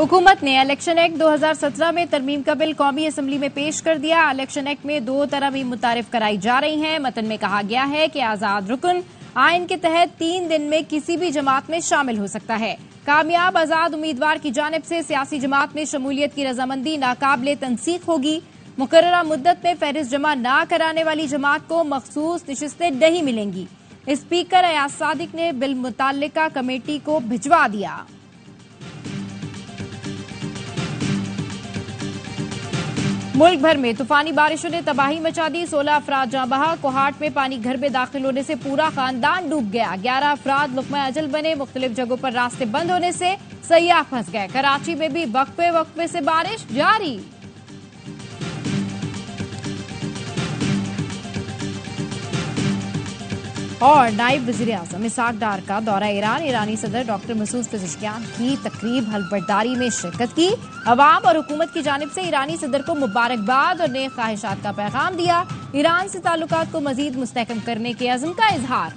हुकूमत ने election act 2017 में तरमीम का बिल कौमी असम्बली में पेश कर दिया। इलेक्शन एक्ट में 2 तरमीम मुतारिफ कराई जा रही हैं। मतन में कहा गया है कि आजाद रुकन आइन के तहत 3 दिन में किसी भी जमात में शामिल हो सकता है। कामयाब आजाद उम्मीदवार की जानिब से सियासी जमात में शमूलियत की रजामंदी नाकाबिले तनसीख होगी। मुकर्ररा मुद्दत में फहरिस्त जमा न कराने वाली जमात को मखसूस नशिस्तें नहीं मिलेंगी। स्पीकर अयाज सादिक ने बिल मुताल्लिका कमेटी को भिजवा दिया। मुल्क भर में तूफानी बारिशों ने तबाही मचा दी। 16 अफराद जाँ बहा। कोहाट में पानी घर में दाखिल होने से पूरा खानदान डूब गया। 11 अफराद लुक़मा अजल बने। मुख्तलिफ जगहों पर रास्ते बंद होने से सयाह फंस गए। कराची में भी वक्फे वक्फे से बारिश जारी। और नायब वज़ीर आज़म इसहाक डार का दौरा ईरान। ईरानी सदर डॉक्टर मसूद पेज़ेश्कियान की तकरीब हल्फबर्दारी में शिरकत की। अवाम और हुकूमत की जानिब से ईरानी सदर को मुबारकबाद और नेक ख्वाहिशात का पैगाम दिया। ईरान से ताल्लुकात को मजीद मुस्तहकम करने के अज़्म का इजहार।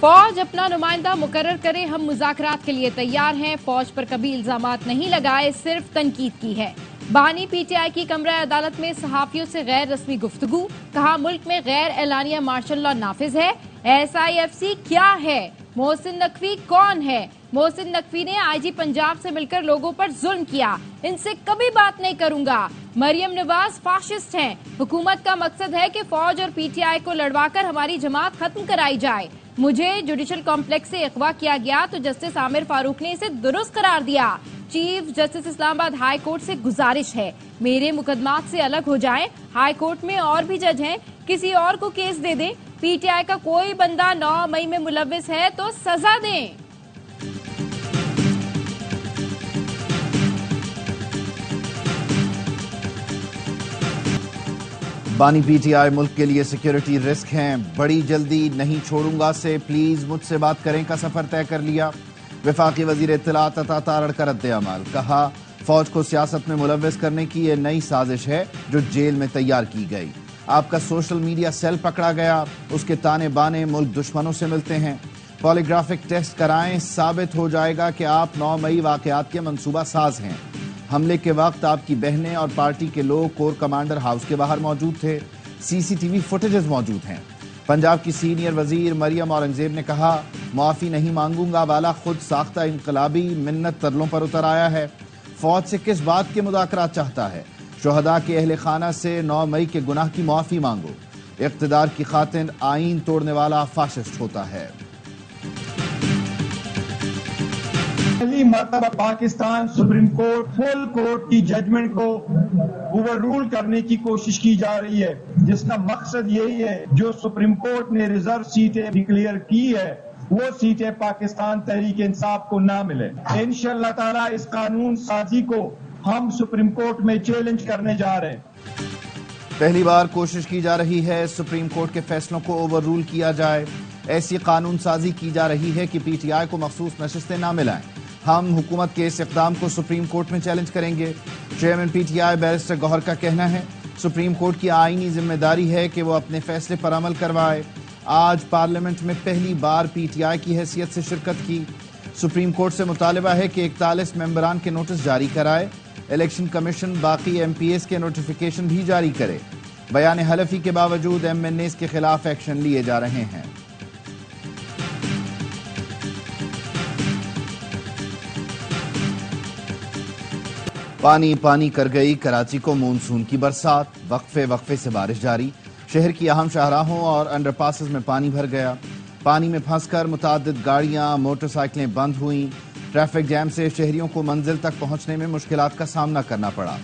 फौज अपना नुमाइंदा मुकर्रर करे, हम मुज़ाकरात के लिए तैयार हैं। फौज पर कभी इल्जामात नहीं लगाए, सिर्फ तनकीद की है। बानी पीटीआई की कमरा अदालत में सहाफियों से गैर रस्मी गुफ्तगू। कहा मुल्क में गैर एलानिया मार्शल लॉ नाफिज है। SIFC क्या है? मोहसिन नकवी कौन है? मोहसिन नकवी ने IG पंजाब से मिलकर लोगों पर जुल्म किया। इनसे कभी बात नहीं करूंगा। मरियम नवाज फाशिस्ट हैं। हुकूमत का मकसद है कि फौज और PTI को लड़वाकर हमारी जमात खत्म कराई जाए। मुझे जुडिशल कॉम्प्लेक्स से अगवा किया गया तो जस्टिस आमिर फारूक ने इसे दुरुस्त करार दिया। Chief justice Islamabad high court से गुजारिश है, मेरे मुकदमात से अलग हो जाएं। हाई कोर्ट में और भी जज हैं, किसी और को केस दे दें। PTI का कोई बंदा 9 मई में मुलव्विस है तो सजा दें। बानी PTI मुल्क के लिए सिक्योरिटी रिस्क हैं। बड़ी जल्दी नहीं छोड़ूंगा से प्लीज मुझसे बात करें का सफर तय कर लिया। वफाकी वजीर इत्तलात अता तारड़ का रद्द-ए-अमल। कहा फौज को सियासत में मुलव्विस करने की यह नई साजिश है जो जेल में तैयार की गई। आपका सोशल मीडिया सेल पकड़ा गया, उसके ताने बाने मुल्क दुश्मनों से मिलते हैं। पॉलीग्राफिक टेस्ट कराएं, साबित हो जाएगा कि आप 9 मई वाकयात के मंसूबा साज हैं। हमले के वक्त आपकी बहनें और पार्टी के लोग कोर कमांडर हाउस के बाहर मौजूद थे। CCTV फुटेजेस मौजूद हैं। पंजाब की सीनियर वजीर मरियम औरंगजेब ने कहा माफी नहीं मांगूंगा वाला खुद साख्ता इनकलाबी मिन्नत तरलों पर उतर आया है। फौज से किस बात के मुज़ाकरात चाहता है? शुहदा के अहले खाना से 9 मई के गुनाह की माफी मांगो। इक़्तिदार की खातिर आईन तोड़ने वाला फाशिस्ट होता है। पहली मर्तबा Pakistan supreme court full court की जजमेंट को ओवर रूल करने की कोशिश की जा रही है, जिसका मकसद यही है जो सुप्रीम कोर्ट ने रिजर्व सीटें डिक्लेयर की है वो सीटें पाकिस्तान तहरीक इंसाफ को ना मिले। इंशाअल्लाह ताला इस कानून साजी को हम सुप्रीम कोर्ट में चैलेंज करने जा रहे हैं। पहली बार कोशिश की जा रही है सुप्रीम कोर्ट के फैसलों को ओवर रूल किया जाए। ऐसी कानून साजी की जा रही है कि PTI को मखसूस नशिस्तें ना मिलाएं। हम हुकूमत के इस इक़दाम को सुप्रीम कोर्ट में चैलेंज करेंगे। चेयरमैन PTI बैरिस्टर गौहर का कहना है सुप्रीम कोर्ट की आईनी जिम्मेदारी है कि वो अपने फैसले पर अमल करवाए। आज पार्लियामेंट में पहली बार PTI की हैसियत से शिरकत की। सुप्रीम कोर्ट से मुतालिबा है कि 41 मेंबरान के नोटिस जारी कराए। इलेक्शन कमीशन बाकी MPAs के नोटिफिकेशन भी जारी करे। बयान हलफी के बावजूद MNAs के खिलाफ एक्शन लिए जा रहे हैं। पानी पानी कर गई कराची को मानसून की बरसात। वक्फे वक्फे से बारिश जारी। शहर की अहम शाहराहों और अंडरपासेस में पानी भर गया। पानी में फंसकर मुताद्दिद गाड़ियां मोटरसाइकिलें बंद हुई। ट्रैफिक जैम से शहरियों को मंजिल तक पहुंचने में मुश्किलात का सामना करना पड़ा।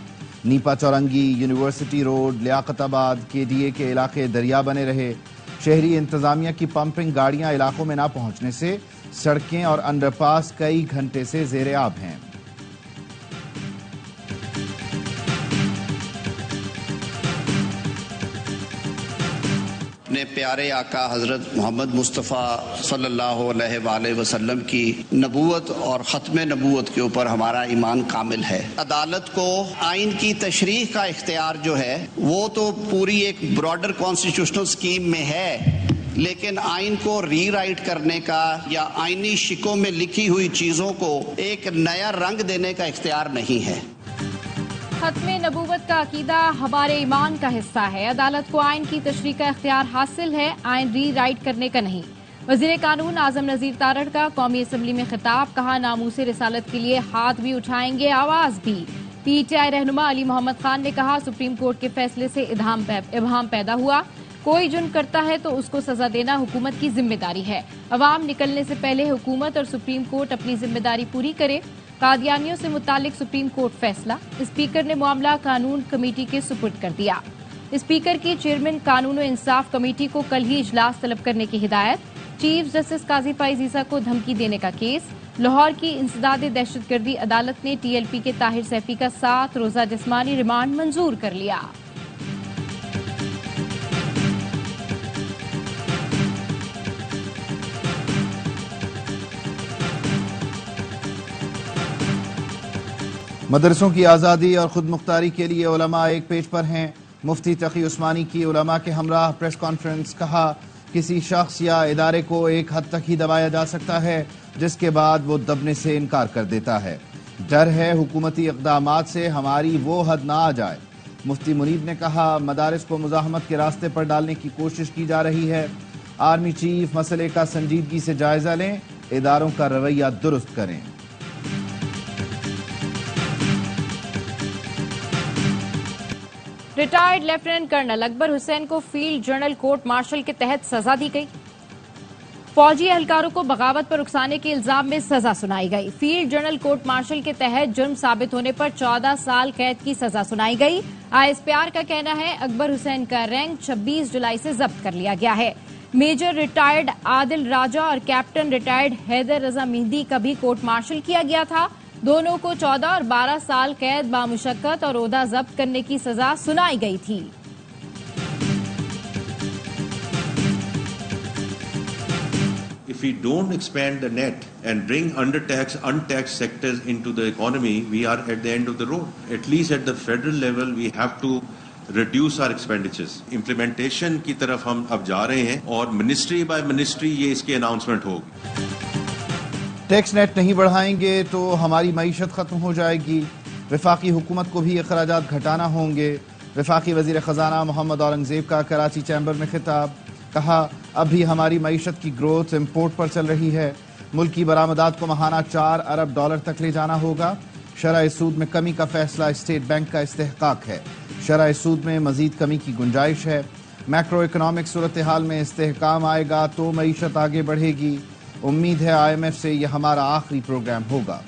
Nipa Chowrangi, university road, Liaquatabad, KDA के इलाके दरिया बने रहे। शहरी इंतजामिया की पंपिंग गाड़ियां इलाकों में ना पहुंचने से सड़कें और अंडरपास कई घंटे से जेर आब हैं। अपने प्यारे आका हजरत मोहम्मद मुस्तफ़ा सल्लल्लाहु अलैहि वसल्लम की नबूवत और ख़त्म नबूवत के ऊपर हमारा ईमान कामिल है। अदालत को आइन की तशरीह का इख्तियार जो है वो तो पूरी एक ब्रॉडर कॉन्स्टिट्यूशनल स्कीम में है, लेकिन आइन को रीराइट करने का या आइनी शिकों में लिखी हुई चीज़ों को एक नया रंग देने का इख्तियार नहीं है। खत्मे नबूवत का अकीदा हमारे ईमान का हिस्सा है। अदालत को आइन की तशरीह का इख्तियार हासिल है, आइन री-राइट करने का नहीं। वजीर कानून आजम नजीर तारड़ का कौमी असम्बली में खिताब, कहा नामूसे रिसालत के लिए हाथ भी उठाएंगे, आवाज भी। पीटीआई रहनुमा अली मोहम्मद खान ने कहा, सुप्रीम कोर्ट के फैसले से इब्हाम पैदा हुआ। कोई जुर्म करता है तो उसको सजा देना हुकूमत की जिम्मेदारी है। अवाम निकलने से पहले हुकूमत और सुप्रीम कोर्ट अपनी जिम्मेदारी पूरी करे। कादियानियों से मुतालिक सुप्रीम कोर्ट फैसला, स्पीकर ने मामला कानून कमेटी के सुपुर्द कर दिया। स्पीकर की चेयरमैन कानून और इंसाफ कमेटी को कल ही इजलास तलब करने की हिदायत। चीफ जस्टिस काजी फाइज ईसा को धमकी देने का केस। लाहौर की इंसदाद दहशतगर्दी अदालत ने टीएलपी के ताहिर सैफी का 7 रोजा जिस्मानी रिमांड मंजूर कर लिया। मदरसों की आज़ादी और खुद मुख्तारी के लिए उलमा एक पेज पर हैं। मुफ्ती तकी उस्मानी की उलमा के हमराह प्रेस कॉन्फ्रेंस, कहा किसी शख्स या इदारे को एक हद तक ही दबाया जा सकता है जिसके बाद वो दबने से इनकार कर देता है। डर है हुकूमती इक़दामात से हमारी वो हद ना आ जाए। मुफ्ती मुनीब ने कहा, मदारिस को मुज़ाहमत के रास्ते पर डालने की कोशिश की जा रही है। आर्मी चीफ मसले का संजीदगी से जायजा लें, इदारों का रवैया दुरुस्त करें। Retired lieutenant colonel Akbar Hussain को फील्ड जनरल कोर्ट मार्शल के तहत सजा दी गई। फौजी एहलकारों को बगावत पर उकसाने के इल्जाम में सजा सुनाई गई। फील्ड जनरल कोर्ट मार्शल के तहत जुर्म साबित होने पर 14 साल कैद की सजा सुनाई गई। आईएसपीआर का कहना है अकबर हुसैन का रैंक 26 जुलाई से जब्त कर लिया गया है। मेजर रिटायर्ड आदिल राजा और कैप्टन रिटायर्ड हैदर रजा मेहदी का भी कोर्ट मार्शल किया गया था। दोनों को 14 और 12 साल कैद बामुशक्कत और ओहदा जब्त करने की सजा सुनाई गई थी। If we don't expand the net and bring untaxed sectors into the economy, we are at the end of the road. At least at the federal level, we have to reduce our expenditures. Implementation की तरफ हम अब जा रहे हैं और ministry by ministry ये इसकी अनाउंसमेंट होगी। टैक्स नेट नहीं बढ़ाएंगे तो हमारी मईशत खत्म हो जाएगी। वफाकी हुकूमत को भी अखराजात घटाना होंगे। वफाकी वजीर खजाना मोहम्मद औरंगजेब का कराची चैम्बर में खिताब, कहा अभी हमारी मईशत की ग्रोथ इम्पोर्ट पर चल रही है। मुल्क की बरामदात को महाना 4 अरब डॉलर तक ले जाना होगा। शरह सूद में कमी का फैसला स्टेट बैंक का इस्तेहकाक है। शरह सूद में मजीद कमी की गुंजाइश है। मैक्रो इकनॉमिक सूरत हाल में इस्तेहकाम आएगा तो मईशत आगे बढ़ेगी। उम्मीद है IMF से यह हमारा आखिरी प्रोग्राम होगा।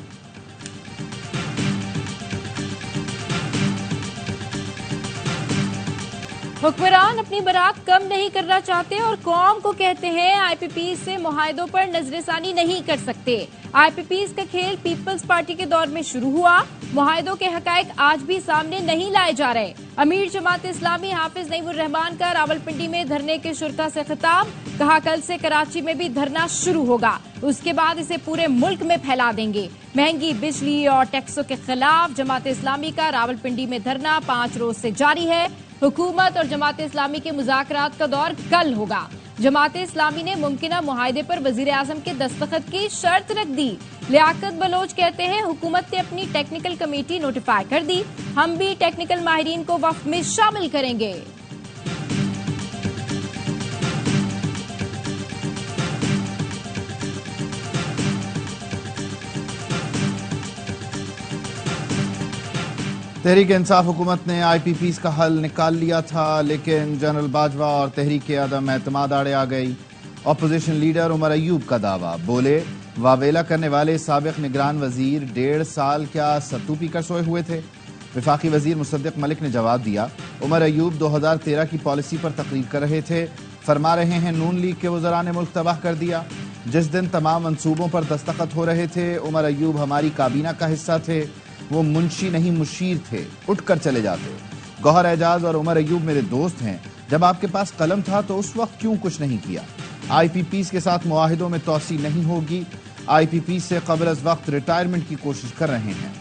हुक्मरान अपनी बरात कम नहीं करना चाहते और कौम को कहते हैं IPPs से मुआहदों पर नजरसानी नहीं कर सकते। IPPs का खेल पीपल्स पार्टी के दौर में शुरू हुआ। मुआहदों के हकायक आज भी सामने नहीं लाए जा रहे। अमीर जमात इस्लामी हाफिज नईमुर रहमान का रावलपिंडी में धरने के शुरका से खिताब, कहा कल से कराची में भी धरना शुरू होगा, उसके बाद इसे पूरे मुल्क में फैला देंगे। महंगी बिजली और टैक्सों के खिलाफ जमात इस्लामी का रावलपिंडी में धरना 5 रोज से जारी है। हुकूमत और जमात इस्लामी के मुज़ाकरात का दौर कल होगा। जमात इस्लामी ने मुमकिना मुआहदे पर वजीर आजम के दस्तखत की शर्त रख दी। लियाकत बलोच कहते हैं हुकूमत ने अपनी टेक्निकल कमेटी नोटिफाई कर दी, हम भी टेक्निकल माहिरीन को वफ्द में शामिल करेंगे। तहरीक इंसाफ हुकूमत ने IPPs का हल निकाल लिया था, लेकिन जनरल बाजवा और तहरीक अदम एतमाद आड़े आ गई। अपोजिशन लीडर उमर अयूब का दावा, बोले वावेला करने वाले साबिक निगरान वजीर 1.5 साल क्या सत्तू पीकर सोए हुए थे। वफाकी वजीर मुसद्दिक मलिक ने जवाब दिया, उमर अयूब 2013 की पॉलिसी पर तकरीर कर रहे थे, फरमा रहे हैं नून लीग के वज़रा ने मुल्क तबाह कर दिया। जिस दिन तमाम मंसूबों पर दस्तखत हो रहे थे उमर अयूब हमारी काबीना का हिस्सा थे, वो मुंशी नहीं मुशीर थे, उठकर चले जाते। गौहर एजाज और उमर अयूब मेरे दोस्त हैं, जब आपके पास कलम था तो उस वक्त क्यों कुछ नहीं किया। IPPs के साथ मुआहिदों में तोसी नहीं होगी। IPPs से कबल अज वक्त रिटायरमेंट की कोशिश कर रहे हैं।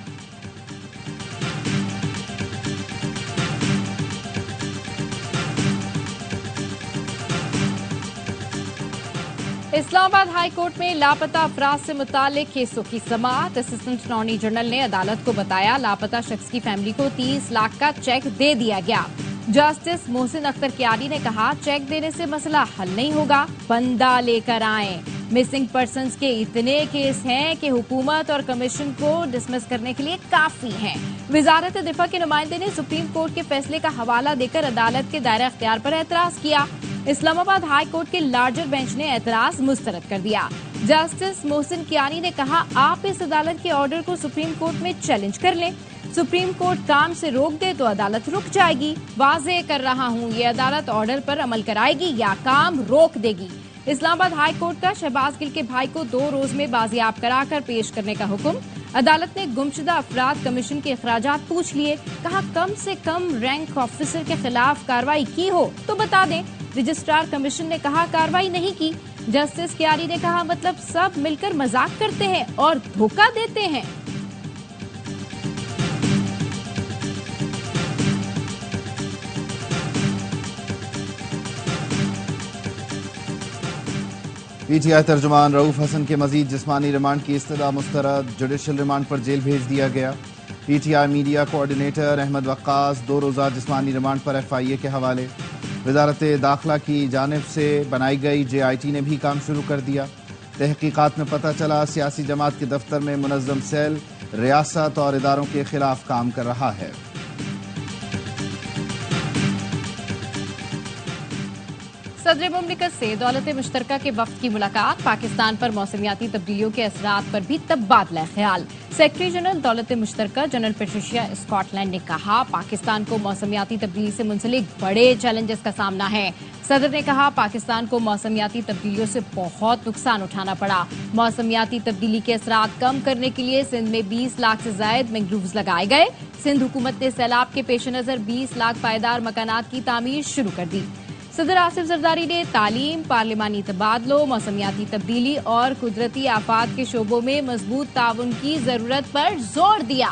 इस्लामाबाद हाई कोर्ट में लापता अफराद से मुतालिक केसों की समाअत। असिस्टेंट अटॉर्नी जनरल ने अदालत को बताया लापता शख्स की फैमिली को 30 लाख का चेक दे दिया गया। जस्टिस मोहसिन अख्तर कियानी ने कहा चेक देने से मसला हल नहीं होगा, बंदा लेकर आए। मिसिंग पर्सन्स के इतने केस हैं कि हुकूमत और कमीशन को डिसमिस करने के लिए काफी हैं। वजारत दिफा के नुमाइंदे ने सुप्रीम कोर्ट के फैसले का हवाला देकर अदालत के दायरा इख्तियार पर एतराज किया। इस्लामाबाद हाई कोर्ट के लार्जर बेंच ने एतराज मुस्तरद कर दिया। जस्टिस मोहसिन कियानी ने कहा आप इस अदालत के ऑर्डर को सुप्रीम कोर्ट में चैलेंज कर लें। सुप्रीम कोर्ट काम से रोक दे तो अदालत रुक जाएगी। वाज़ेह कर रहा हूं, ये अदालत ऑर्डर पर अमल कराएगी या काम रोक देगी। इस्लामाबाद हाई कोर्ट का शहबाज गिल के भाई को 2 रोज में बाजियाब कराकर पेश करने का हुक्म। अदालत ने गुमशुदा अफराद कमीशन के अखराजात पूछ लिए। कहा कम से कम रैंक ऑफिसर के खिलाफ कार्रवाई की हो तो बता दें। रजिस्ट्रार कमीशन ने कहा कार्रवाई नहीं की। जस्टिस कियानी ने कहा मतलब सब मिलकर मजाक करते हैं और धोखा देते हैं। पीटीआई तर्जुमान रऊफ हसन के मजीद जिस्मानी रिमांड की इस्तदा मुस्तरद। जुडिशल रिमांड पर जेल भेज दिया गया। पीटीआई मीडिया कोऑर्डिनेटर अहमद वक्कास 2 रोज़ा जिस्मानी रिमांड पर FIA के हवाले। वजारत दाखिला की जानिब से बनाई गई JIT ने भी काम शुरू कर दिया। तहकीकात में पता चला सियासी जमात के दफ्तर में मुनज़्ज़म सेल रियासत और इदारों के खिलाफ काम कर रहा है। सदर मुमलिकत से दौलत मुश्तरका के वफ्द की मुलाकात। पाकिस्तान पर मौसमियाती तब्दीलियों के असरात पर भी तबादला ख्याल। सेक्रेटरी जनरल दौलत मुश्तरका जनरल पेट्रिशिया स्कॉटलैंड ने कहा पाकिस्तान को मौसमियाती तब्दीली से मुंसलिक बड़े चैलेंजेस का सामना है। सदर ने कहा पाकिस्तान को मौसमियाती तब्दीलियों से बहुत नुकसान उठाना पड़ा। मौसमियाती तब्दीली के असरात कम करने के लिए सिंध में 20 लाख से जायद मैंग्रोव्स लगाए गए। सिंध हुकूमत ने सैलाब के पेश नजर 20 लाख पायदार मकानात की तामीर शुरू कर दी। सदर आसिफ जरदारी ने तालीम, पार्लिमानी तबादलों, मौसमियाती तब्दीली और कुदरती आफात के शोबों में मजबूत ताउन की जरूरत पर जोर दिया।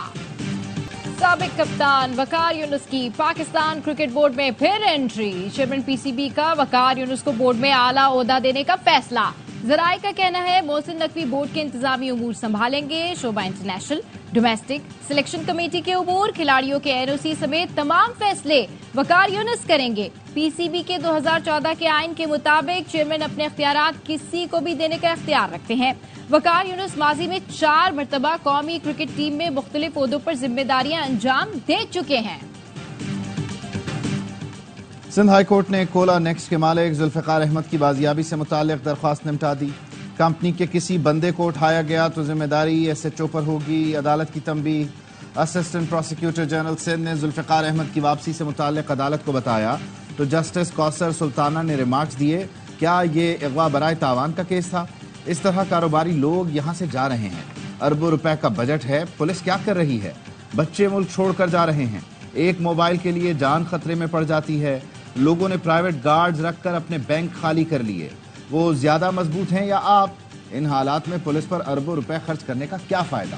साबिक कप्तान वकार यूनुस की पाकिस्तान क्रिकेट बोर्ड में फिर एंट्री। चेयरमैन PCB का वकार यूनुस को बोर्ड में आला ओहदा देने का फैसला। जराए का कहना है मोहसिन नकवी बोर्ड के इंतजामी उमूर संभालेंगे। शोबा इंटरनेशनल, डोमेस्टिक, सिलेक्शन कमेटी के उमूर, खिलाड़ियों के NOC समेत तमाम फैसले वकार यूनुस करेंगे। PCB के 2014 के आइन के मुताबिक चेयरमैन अपने इख्तियारात किसी को भी देने का इख्तियार रखते हैं। वकार यूनुस माजी में 4 मरतबा कौमी क्रिकेट टीम में मुख्तलिफ ओहदों पर जिम्मेदारियां अंजाम दे चुके हैं। सिंध हाई कोर्ट ने कोला नेक्स्ट के मालिक जुल्फिकार अहमद की बाजियाबी से मुताल्लिक दरख्वास्त निपटा दी। कंपनी के किसी बंदे को उठाया गया तो जिम्मेदारी SHO पर होगी। अदालत की तंबीह। असिस्टेंट प्रोसिक्यूटर जनरल सिंध ने जुल्फिकार अहमद की वापसी से मुताल्लिक अदालत को बताया तो जस्टिस कौसर सुल्ताना ने रिमार्क्स दिए क्या ये अगवा बराए तावान का केस था। इस तरह कारोबारी लोग यहाँ से जा रहे हैं। अरबों रुपए का बजट है, पुलिस क्या कर रही है। बच्चे मुल्क छोड़कर जा रहे हैं। एक मोबाइल के लिए जान खतरे में पड़ जाती है। लोगों ने प्राइवेट गार्ड्स रखकर अपने बैंक खाली कर लिए। वो ज्यादा मजबूत हैं या आप। इन हालात में पुलिस पर अरबों रुपए खर्च करने का क्या फायदा।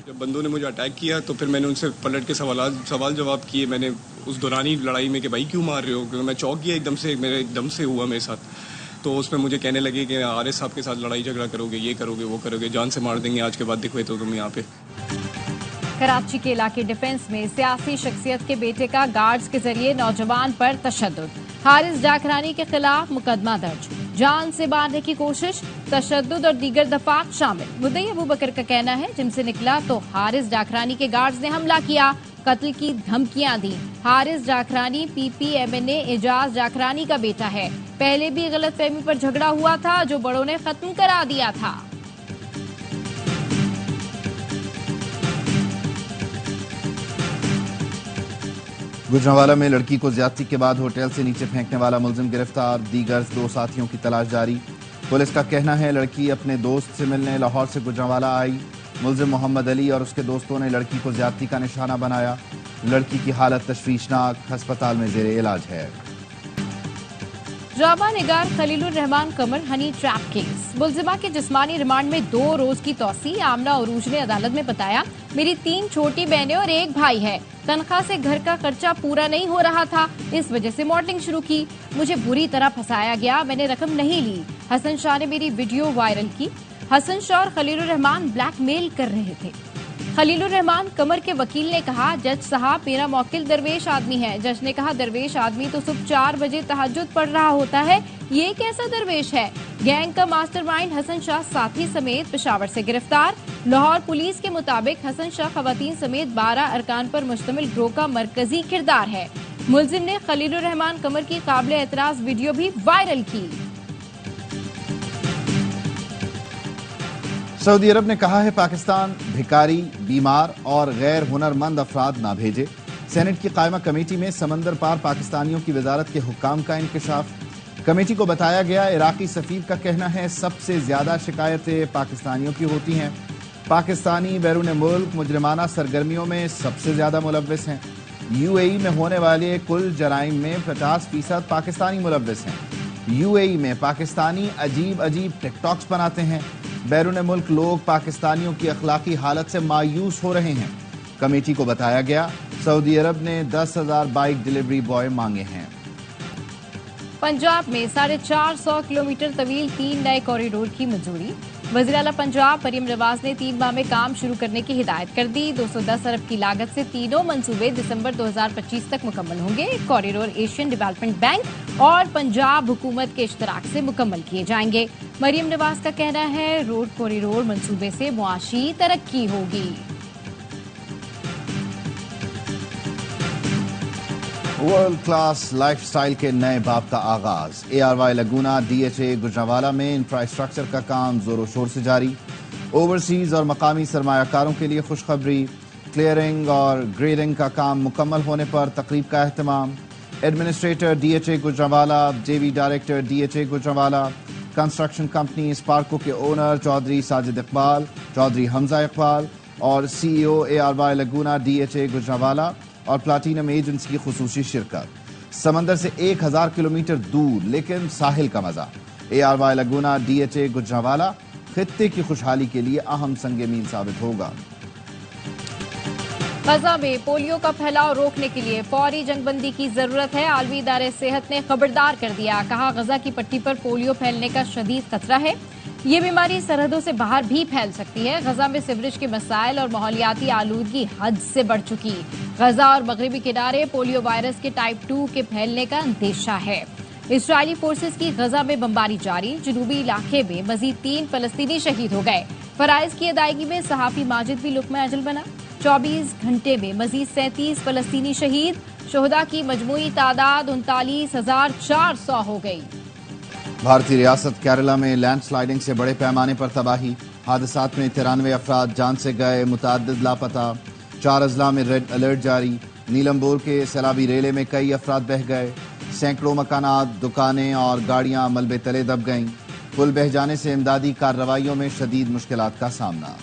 जब बंदों ने मुझे अटैक किया तो फिर मैंने उनसे पलट के सवाल जवाब किए। मैंने उस दौरानी लड़ाई में कि भाई क्यों मार रहे हो, क्योंकि मैं चौंक गया एकदम से, मेरे एकदम से हुआ मेरे साथ। तो उसमें मुझे कहने लगे कि RS साहब के साथ लड़ाई झगड़ा करोगे, ये करोगे, वो करोगे, जान से मार देंगे, आज के बाद दिखवे तो तुम यहाँ पे। कराची के इलाके डिफेंस में सियासी शख्सियत के बेटे का गार्ड्स के जरिए नौजवान पर तशद्दुद। हारिस जाखरानी के खिलाफ मुकदमा दर्ज। जान से मारने की कोशिश, तशद्दुद और दीगर दफात शामिल। मुद्दई अबू बकर का कहना है जिम से निकला तो हारिस जाखरानी के गार्ड्स ने हमला किया, कत्ल की धमकियां दी। हारिस जाखरानी PPMNA एजाज जाखरानी का बेटा है। पहले भी गलतफहमी पर झगड़ा हुआ था जो बड़ों ने खत्म करा दिया था। गुजरांवाला में लड़की को ज्यादती के बाद होटल से नीचे फेंकने वाला मुलजिम गिरफ्तार। दीगर 2 साथियों की तलाश जारी। पुलिस का कहना है लड़की अपने दोस्त से मिलने लाहौर से गुजरांवाला आई। मुलजिम मोहम्मद अली और उसके दोस्तों ने लड़की को ज्यादती का निशाना बनाया। लड़की की हालत तशवीशनाक, अस्पताल में जेर इलाज है। ड्रामा निगार खलीलुर रहमान कमर हनी ट्रैप केस। मुलजिमा के जिस्मानी रिमांड में 2 रोज की तौसी। आमना उरूज ने अदालत में बताया, मेरी 3 छोटी बहनें और 1 भाई है। तनख्वाह से घर का खर्चा पूरा नहीं हो रहा था, इस वजह से मॉडलिंग शुरू की। मुझे बुरी तरह फंसाया गया, मैंने रकम नहीं ली। हसन शाह ने मेरी वीडियो वायरल की। हसन शाह और खलीलुर रहमान ब्लैकमेल कर रहे थे। खलीलुर रहमान कमर के वकील ने कहा, जज साहब मेरा मौकिल दरवेश आदमी है। जज ने कहा, दरवेश आदमी तो सुबह 4 बजे तहज्जुद पढ़ रहा होता है, ये कैसा दरवेश है। गैंग का मास्टरमाइंड हसन शाह साथी समेत पेशावर से गिरफ्तार। लाहौर पुलिस के मुताबिक हसन शाह खवातीन समेत 12 अरकान पर मुश्तमिल ग्रोह का मरकजी किरदार है। मुलजिम ने खलीलुर रहमान कमर की काबिल एतराज वीडियो भी वायरल की। सऊदी अरब ने कहा है, पाकिस्तान भिखारी, बीमार और गैर हुनरमंद अफराद ना भेजे। सेनेट की कायमा कमेटी में समंदर पार पाकिस्तानियों की वजारत के हुक्काम का इंकशाफ। कमेटी को बताया गया, इराकी सफीर का कहना है सबसे ज्यादा शिकायतें पाकिस्तानियों की होती हैं। पाकिस्तानी बैरून मुल्क मुजरिमाना सरगर्मियों में सबसे ज्यादा मुलव्विस हैं। यूएई में होने वाले कुल जराइम में 50% पाकिस्तानी मुलव्विस हैं। यूएई में पाकिस्तानी अजीब अजीब टिकटॉक्स बनाते हैं। बैरून मुल्क लोग पाकिस्तानियों की अखलाकी हालत से मायूस हो रहे हैं। कमेटी को बताया गया, सऊदी अरब ने 10,000 बाइक डिलीवरी बॉय मांगे हैं। पंजाब में 450 किलोमीटर तवील 3 नए कॉरिडोर की मंजूरी। वज़ीर आला पंजाब मरियम नवाज ने 3 माह में काम शुरू करने की हिदायत कर दी। 210 अरब की लागत से तीनों मंसूबे दिसंबर 2025 तक मुकम्मल होंगे। कॉरिडोर एशियन डेवलपमेंट बैंक और पंजाब हुकूमत के इश्तराक से मुकम्मल किए जाएंगे। मरियम नवाज का कहना है, रोड कॉरिडोर मंसूबे से मुआशी तरक्की होगी। वर्ल्ड क्लास लाइफस्टाइल के नए बाब का आगाज। ARY लगूना DHA गुजरांवाला में इंफ्रास्ट्रक्चर का काम जोरों शोर से जारी। ओवरसीज और मकामी सरमायाकारों के लिए खुशखबरी। क्लियरिंग और ग्रेडिंग का काम मुकम्मल होने पर तकरीब का एहतमाम। Administrator DHA Gujranwala, JV director DHA Gujranwala, construction company Sparco के ओनर चौधरी साजिद इकबाल, चौधरी हमजा इकबाल और CEO ARY लगूना DHA गुजरांवाला और प्लाटिनम एजेंट्स की खुसूसी शिरकत। समंदर से 1000 किलोमीटर दूर लेकिन साहिल का मजा। ARY लगूना DHA गुजरांवाला खित्ते की खुशहाली के लिए अहम संगे मील साबित होगा। गजा में पोलियो का फैलाव रोकने के लिए फौरी जंगबंदी की जरूरत है। आलमी इदारे सेहत ने खबरदार कर दिया, कहा गजा की पट्टी पर पोलियो फैलने का शदीद खतरा है। ये बीमारी सरहदों से बाहर भी फैल सकती है। गजा में सिवरेज के मसाइल और माहौलियाती आलूदगी हद से बढ़ चुकी। गजा और मगरबी किनारे पोलियो वायरस के टाइप 2 के फैलने का अंदेशा है। इजरायली फोर्सेस की गजा में बमबारी जारी। जनूबी इलाके में मजीद 3 फलस्तीनी शहीद हो गए। फराइज की अदायगी में सहाफी माजिद भी लुक्मा अजल बना। 24 घंटे में मजीद 37 फलस्तीनी शहीद। शोहदा की मजमूई तादाद 39,400 हो गई। भारतीय रियासत केरला में लैंडस्लाइडिंग से बड़े पैमाने पर तबाही। हादसात में 93 अफराद जान से गए, मुतअद्दिद लापता। 4 अजला में रेड अलर्ट जारी। नीलमबोर के सैलाबी रेले में कई अफराद बह गए। सैकड़ों मकानात, दुकानें और गाड़ियां मलबे तले दब गईं। पुल बह जाने से इमदादी कार्रवाइयों में शदीद मुश्किलात का सामना।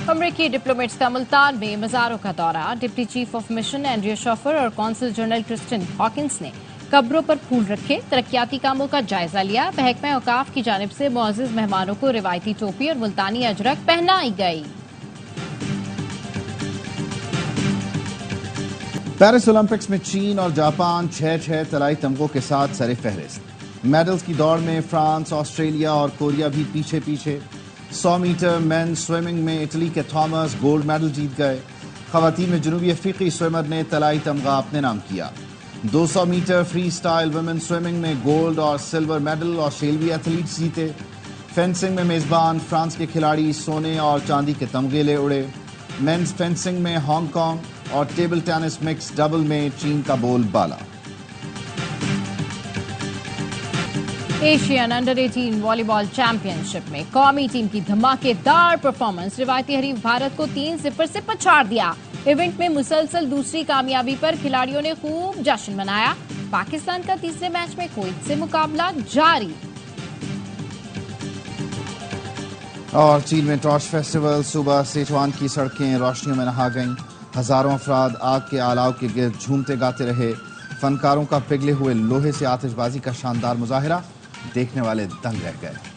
अमरीकी डिप्लोमेट्स का मुल्तान में मज़ारों का दौरा। Deputy chief of mission Andrea chauffeur और कौंसल जनरल क्रिस्टिन हॉकिंस ने कब्रों पर फूल रखे, तरक्याती कामों का जायजा लिया। महकमा औकाफ की जानिब से मुअज़्ज़िज़ मेहमानों को रिवायती टोपी और मुल्तानी अजरक पहनाई गई। पेरिस ओलंपिक्स में चीन और जापान 6-6 तलाई तमगों के साथ सरे फहरिस्त। मेडल्स की दौड़ में फ्रांस, ऑस्ट्रेलिया और कोरिया भी पीछे पीछे। 100 मीटर मेन स्विमिंग में इटली के थॉमस गोल्ड मेडल जीत गए। खवातीन में जनूबी अफ्रीकी स्विमर ने तलाई तमगा अपने नाम किया। 200 metre freestyle women swimming में गोल्ड और सिल्वर मेडल ऑस्ट्रेलियाई एथलीट्स जीते। फेंसिंग में मेजबान फ्रांस के खिलाड़ी सोने और चांदी के तमगे ले उड़े। मेन्स फेंसिंग में हांगकांग और टेबल टेनिस मिक्स डबल में चीन का बोलबाला। एशियन अंडर 18 वॉलीबॉल चैंपियनशिप में कौमी टीम की धमाकेदार परफॉर्मेंस रिवायती हरीफ भारत को 3-0 से पछाड़ दिया। इवेंट में मुसलसल दूसरी कामयाबी पर खिलाड़ियों ने खूब जश्न मनाया। पाकिस्तान का तीसरे मैच में कुवैत से मुकाबला जारी। और चीन में टॉर्च फेस्टिवल, सुबह सिचुआन की सड़कें रोशनियों में नहा गईं। हजारों अफराद आग के अलाव के गिर्द झूमते गाते रहे। फनकारों का पिघले हुए लोहे से आतिशबाजी का शानदार मुजाहिरा, देखने वाले दंग रह गए।